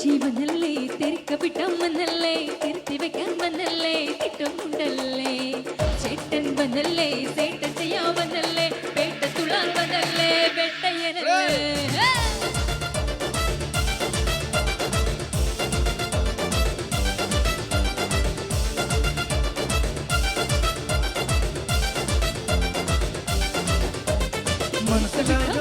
ജീവനല്ലേ തെറിക്കവിട്ടം വന്നല്ലേ തിരുത്തി വെക്കാൻ വന്നല്ലേ തിട്ടം ഉണ്ടല്ലേ ചേട്ടൻ വന്നല്ലേ സേട്ട ചെയ്യാൻ വന്നല്ലേ പേട്ട തുളാൻ വന്നല്ലേ വെട്ടയനല്ലേ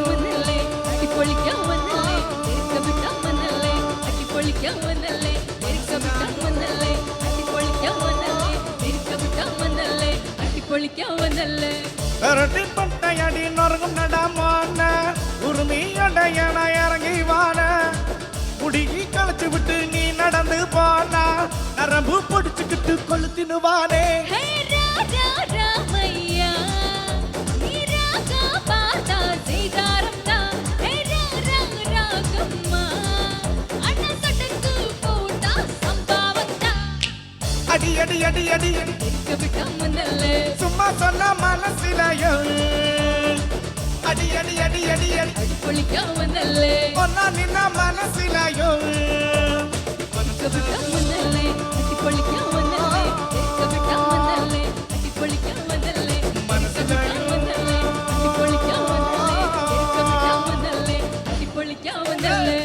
വന്നല്ലേ അടിപൊളിക്കാൻ വന്നല്ലേ തെറിക്കവിട്ടം വന്നല്ലേ അടിപൊളിക്കാൻ വന്നല്ലേ തെറിക്കവിട്ടം വന്നല്ലേ അടിപൊളിക്കാൻ വന്നല്ലേ തെറിക്കവിട്ടം വന്നല്ലേ അടിപൊളിക്കാൻ വന്നല്ലേ പട്ടയടി നൊറങ്ങും നടാമോന്ന ഉറുമിയടയണ ഇറങ്ങി വാന കുടുങ്ങി കളിച്ചു വിട്ട് നീ നടന്നു പോന നരമ്പു പൊടിച്ചുകിട്ട് കൊളുത്തിനു വാനേ அடி அடி அடி அடி சும்மா சொன்ன மனசிலையோ அடி அடி அடி அடி அடி அடிப்பொழிக்காம வந்தல்லே ஒன்னா நின்ன மனசிலையோ வந்தல்லே அடிப்பொழிக்காம வந்தல்லே தெற்கவிட்டாம வந்தல்லே அடிப்பொழிக்காம வந்தல்லே மனசிலையோ வந்தல்லே அடிப்பொழிக்காம வந்தல்லே தெற்கவிட்டாம வந்தல்லே அடிப்பொழிக்காம வந்தல்லே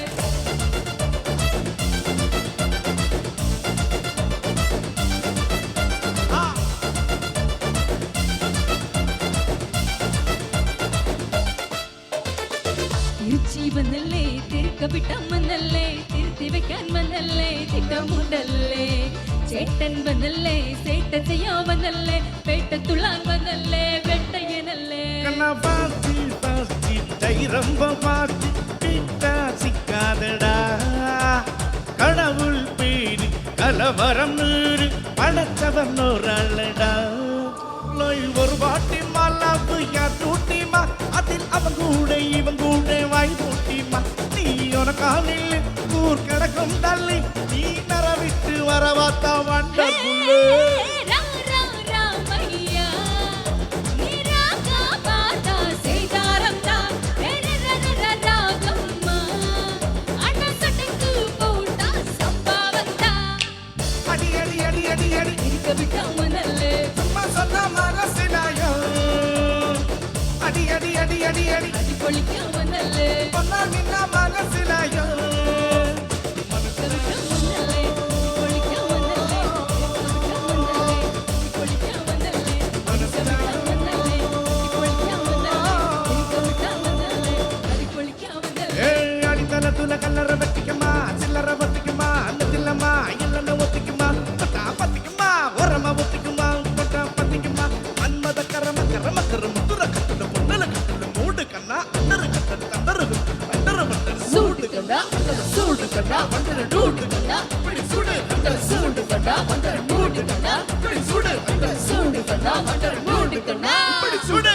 തിരുച്ചി വന്നല്ലേ തിരുക്കവിട്ടം വന്നല്ലേ തിരുത്തി വെക്കാൻ വന്നല്ലേ തിട്ടമുണ്ടല്ലേ ചേട്ടൻ വന്നല്ലേ സേട്ട ചെയ്യാൻ വന്നല്ലേ പേട്ട തുള്ളാൻ വന്നല്ലേ വെട്ടയനല്ലേ கண்ணா பாத்தி பாத்தி தைரம்ப பாத்தி கிட்டா சிக்காதடா கடவுள் பேரு கலவரம் நீரு படைச்சவன் ஒராளடா நோய் ஒரு வாட்டி மல்லாப்பு யார் தூட்டிமா அதில் அவன் கூட இவன் கூட வாய் தூட்டிமா நீ உனக்கானில் ஊர் கிடக்கும் தள்ளி நீ நரவிட்டு வரவாத்தா வண்டர்ஃபுல்லு அடி அடி அடி அடி அடி சும்மா சொன்ன மனசிலாயோ அடி அடி அடி அடி அடி ஒன்னா நின்ன மனசிலாயோ அடித்தளத்துல கல்லற வெட்டிக்குமா சில்லற ஒத்திக்குமா அன்னதில்லம்மா இல்லன்னு ஒத்திக்குமா தொட்டா பத்திக்குமா உரமா ஒத்திக்குமா தொட்டா பத்திக்குமா மன்மத கரம கரம கரு முத்துர கட்டுல பொன்னல கட்டுல மூடு கண்ணா அண்டரு கட்டல் தண்டரு அண்டரு மண்டரு சூடு கண்ணா சூடு கண்ணா வண்டரு டூடு கண்ணா இப்படி சூடு அண்டரு சூடு கண்ணா வண்டரு மூடு கண்ணா இப்படி சூடு அண்டரு சூடு கண்ணா வண்டரு மூடு கண்ணா இப்படி சூடு